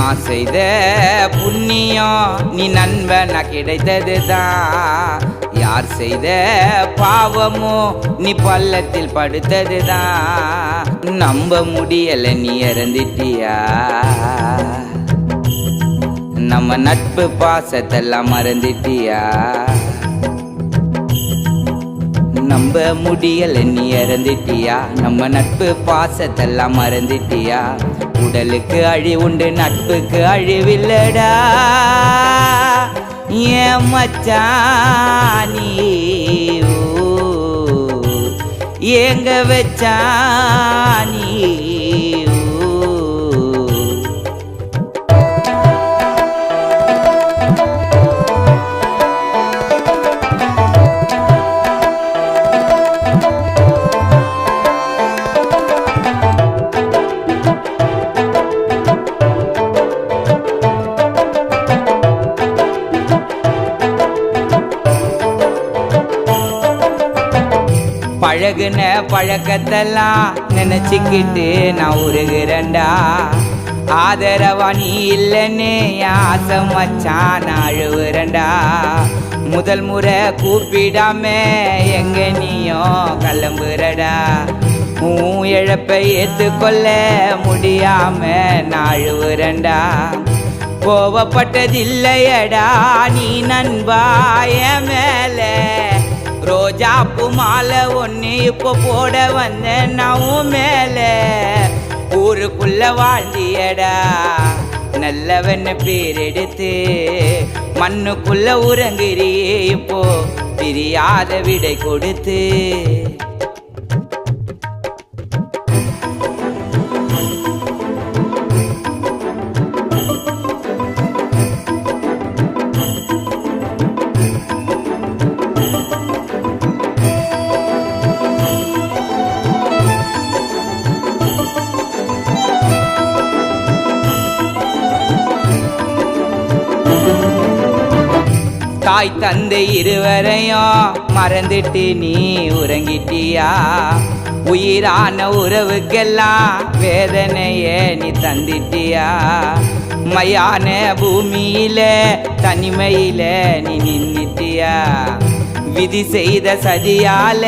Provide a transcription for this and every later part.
நான் செய்த புண்ணியம் நீ நண்பனா கிடைத்ததுதான். யார் செய்த பாவமோ நீ பள்ளத்தில் படுத்ததுதான். நம்ப முடியல நீ இறந்துட்டியா, நம்ம நட்பு பாசத்தெல்லாம் மறந்துட்டியா. நம்ப முடியல நீ இறந்துட்டியா, நம்ம நட்பு பாசத்தெல்லாம் மறந்துட்டியா. உடலுக்கு அழிவுண்டு நட்புக்கு அழிவில்லடா. ஏன் மச்சானி ஏங்க வச்சானி. பழகுன பழக்கத்தெல்லாம் நினைச்சுக்கிட்டு நான் உருகிறேன்டா. ஆதரவா நீ இல்லைன்னு ஆசை மச்சான் நான் அழுவுறேன்டா. முதல் முறை கூப்பிடாம எங்க நீயும் கிளம்புறடா. உன் இழப்பை ஏற்றுக்கொள்ள முடியாம நான் அழுவுறேன்டா. கோவப்பட்டதில்லையடா நீ நண்பாய மேல. ரோஜாப்பு மாலை ஒன்று இப்போ போட வந்தேன் நான் மேல. ஊருக்குள்ள வாழ்ந்தியடா நல்லவன் பேர் எடுத்து. மண்ணுக்குள்ள உறங்குறியே இப்போ தெரியாத விடை கொடுத்து. தாய் தந்தை இருவரையும் மறந்துட்டு நீ உறங்கிட்டியா. உயிரான உறவுக்கெல்லாம் வேதனைய நீ தந்திட்டியா. மயான பூமியில தனிமையில நீ நின்னுட்டியா. விதி செய்த சதியால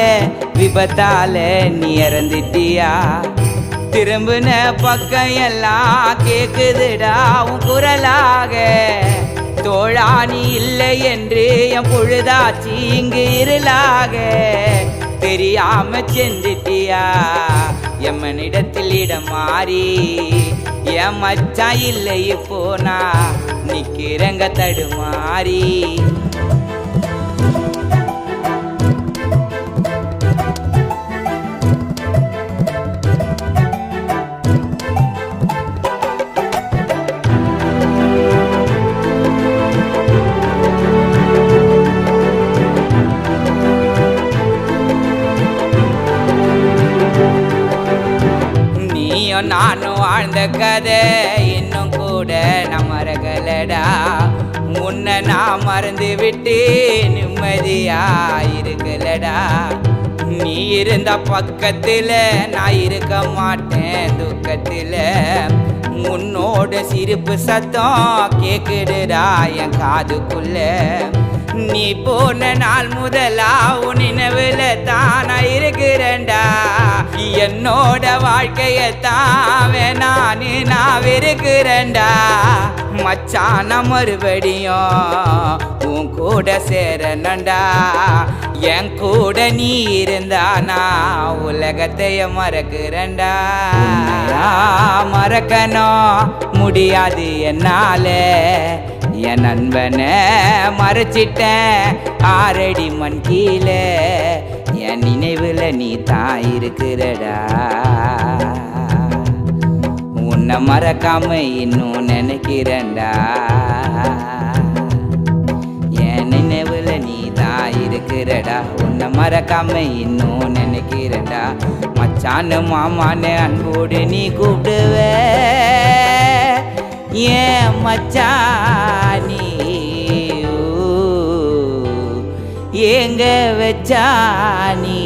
விபத்தால நீ இறந்துட்டியா. திரும்பின பக்கம் எல்லாம் கேக்குதுடா உன் குரலாக. தோழானி இல்லை என்று என் பொழுதாச்சி இங்கு இருளாக. தெரியாம சென்றுட்டியா எம்மனிடத்தில் இடம் மாறி. என் மச்சா இல்லை போனா நிக்கிறங்க தடுமாறி. நானும் வாழ்ந்த கதை இன்னும் கூட நான் மறக்கலடா. முன்ன நான் மறந்து விட்டு நிம்மதியா இருக்கலடா. நீ இருந்த பக்கத்துல நான் இருக்க மாட்டேன் துக்கத்துல. உன்னோட சிரிப்பு சத்தம் கேக்குதுடா என் காதுக்குள்ள. நீ போன நாள் முதலா உன் நினைவுல தானா இருக்கிறேன்டா. என்னோட வாழ்க்கையத்தான் வேணான்னு நான் வெறுக்கிறேன்டா. மச்சான மறுபடியும் உன் கூட சேரணும்டா. என் கூட நீ இருந்தா நான் உலகத்தைய மறக்கிறேன்டா. மறக்கணும் முடியாது என்னால. என் நண்பனை மறைச்சிட்டேன் 6 அடி மண் கீழே. என் நினைவுல நீ தான் இருக்கிறடா. உன்னை மறக்காம இன்னும் நினைக்கிறேன்டா. என் நினைவுல நீ தான் இருக்கிறடா. உன்னை மறக்காம இன்னும் நினைக்கிறேன்டா. மச்சானு மாமான்னு அன்போடு நீ கூப்பிடுவ. ஏன் மச்சானி ஏங்க வச்சானி.